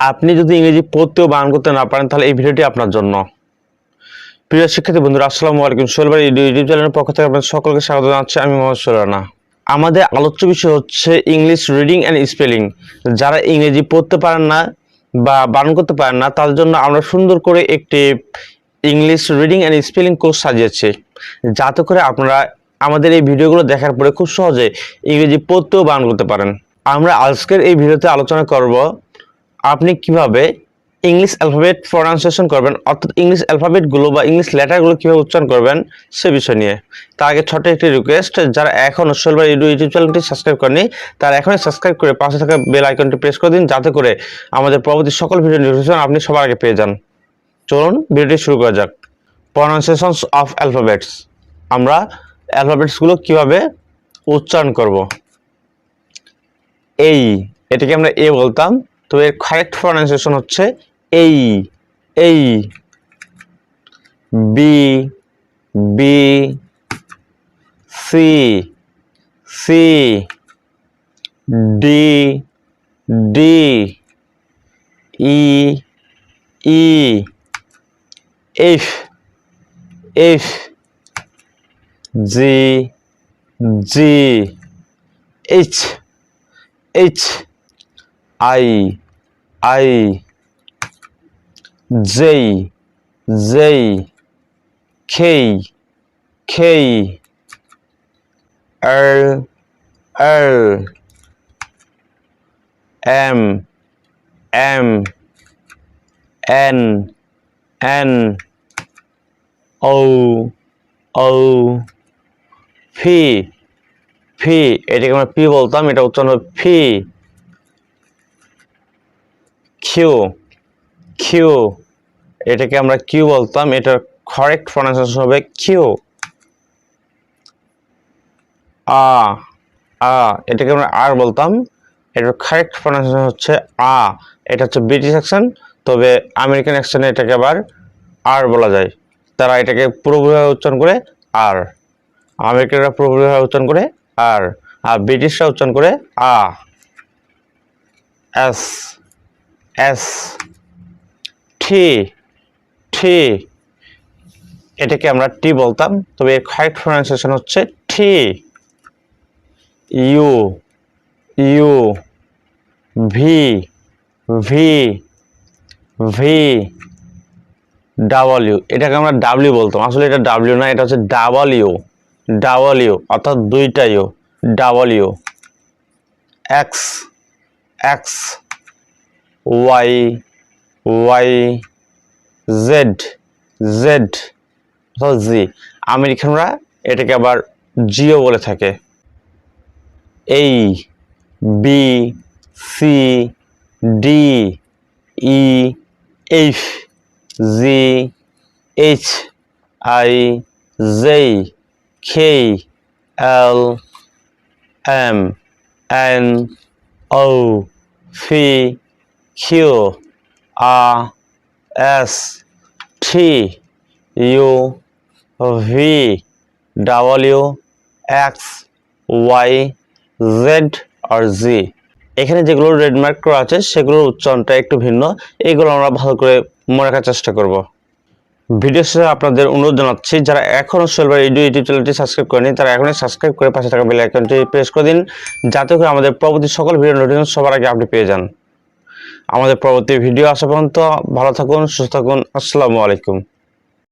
আপনি যদি ইংরেজি পড়তে ও বানান করতে না পারেন তাহলে এই ভিডিওটি আপনার জন্য। প্রিয় শিক্ষার্থী বন্ধুরা, আসসালামু আলাইকুম। সোহেল ইউটিউব চ্যানেলের পক্ষ থেকে আপনাদের সকলকে স্বাগত জানাচ্ছি। আমি মোহাম্মদ সোহেল রানা। আমাদের আলোচ্য বিষয় হচ্ছে ইংলিশ রিডিং অ্যান্ড স্পেলিং। যারা ইংরেজি পড়তে পারেন না বা বানান করতে পারেন না তাদের জন্য আমরা সুন্দর করে একটি English reading and spelling course সাজিয়েছি, যাতে করে আপনারা আমাদের এই ভিডিওগুলো দেখার পরে খুব সহজে ইংরেজি পড়তে ও বানান করতে পারেন। আমরা আজকের এই ভিডিওতে আলোচনা করব আপনি কিভাবে ইংলিশ অ্যালফাবেট প্রনাউন্সিয়েশন করবেন, অর্থাৎ ইংলিশ অ্যালফাবেটগুলো বা ইংলিশ লেটারগুলো কীভাবে উচ্চারণ করবেন সে বিষয় নিয়ে। তার আগে ছোট্ট একটি রিকোয়েস্ট, যারা এখনও সোহেল ইউটিউব চ্যানেলটি সাবস্ক্রাইব করেনি তারা এখনই সাবস্ক্রাইব করে পাশে থাকা বেল আইকনটি প্রেস করে দিন, যাতে করে আমাদের পরবর্তী সকল ভিডিও নোটিফিকেশন আপনি সবার আগে পেয়ে যান। চলুন ভিডিওটি শুরু করা যাক। প্রনাউন্সিয়েশনস অফ অ্যালফাবেটস। আমরা অ্যালফাবেটসগুলো কীভাবে উচ্চারণ করব। এই, এটাকে আমরা এ বলতাম, তো এর কারেক্ট প্রনাউন্সিয়েশন হচ্ছে এই। A. B, B, C, C, D, D, E, E, F, F, G, G, H, H, I, I, J, J, K, K, L, L, M, M, N, N, O, O, P, P, এটাকে আমরা P বলতাম, এটা উচ্চারণ হবে ফি। Q, Q, এটাকে আমরা Q বলতাম, এটার কারেক্ট প্রনাউন্সিয়েশন হবে কিউ। আ, আ, এটাকে আমরা আর বলতাম, এটার কারেক্ট প্রনাউন্সিয়েশন হচ্ছে আ। এটা হচ্ছে ব্রিটিশ অ্যাকসেন্ট, তবে আমেরিকান অ্যাকসেন্টে এটাকে আবার আর বলা যায়। তারা এটাকে পুরোপুরিভাবে উচ্চারণ করে আর। আমেরিকানরা পুরোপুরিভাবে উচ্চারণ করে আর, আর ব্রিটিশরা উচ্চারণ করে আ। এস, এস, টি, টি, এটাকে আমরা টি বলতাম, তবে এর কারেক্ট প্রনাউন্সিয়েশন হচ্ছে T. U, U, V, V, V, W, এটাকে আমরা ডাব্লিউ বলতাম, আসলে এটা ডাব্লিউ না, এটা হচ্ছে ডাবলিউ। ডাবলিউ অর্থাৎ দুইটা U, W. X, X, Y, Y, Z, Z অর্থাৎ জি। আমেরিকানরা এটাকে আবার জিও বলে থাকে। A, B, C, D, E, F, G, H, I, J, K, L, M, N, O, P, Q, R, S, T, U, V, W, X, Y, Z আর Z. এখানে যেগুলো রেড মার্ক করা আছে সেগুলোর উচ্চারণটা একটু ভিন্ন, এগুলো আমরা ভালো করে মনে রাখার চেষ্টা করব। ভিডিও শেষে আপনাদের অনুরোধ জানাচ্ছি, যারা এখনও সোহেল ইউটিউব চ্যানেলটি সাবস্ক্রাইব করেনি তারা এখনই সাবস্ক্রাইব করে পাশে থাকা বেল আইকনটি প্রেস করে দিন, যাতে করে আমাদের পরবর্তী সকল ভিডিও নোটিফিকেশন সবার আগে আপনি পেয়ে যান। আমাদের পরবর্তী ভিডিও আসা পর্যন্ত ভালো থাকুন, সুস্থ থাকুন। আসসালামু আলাইকুম।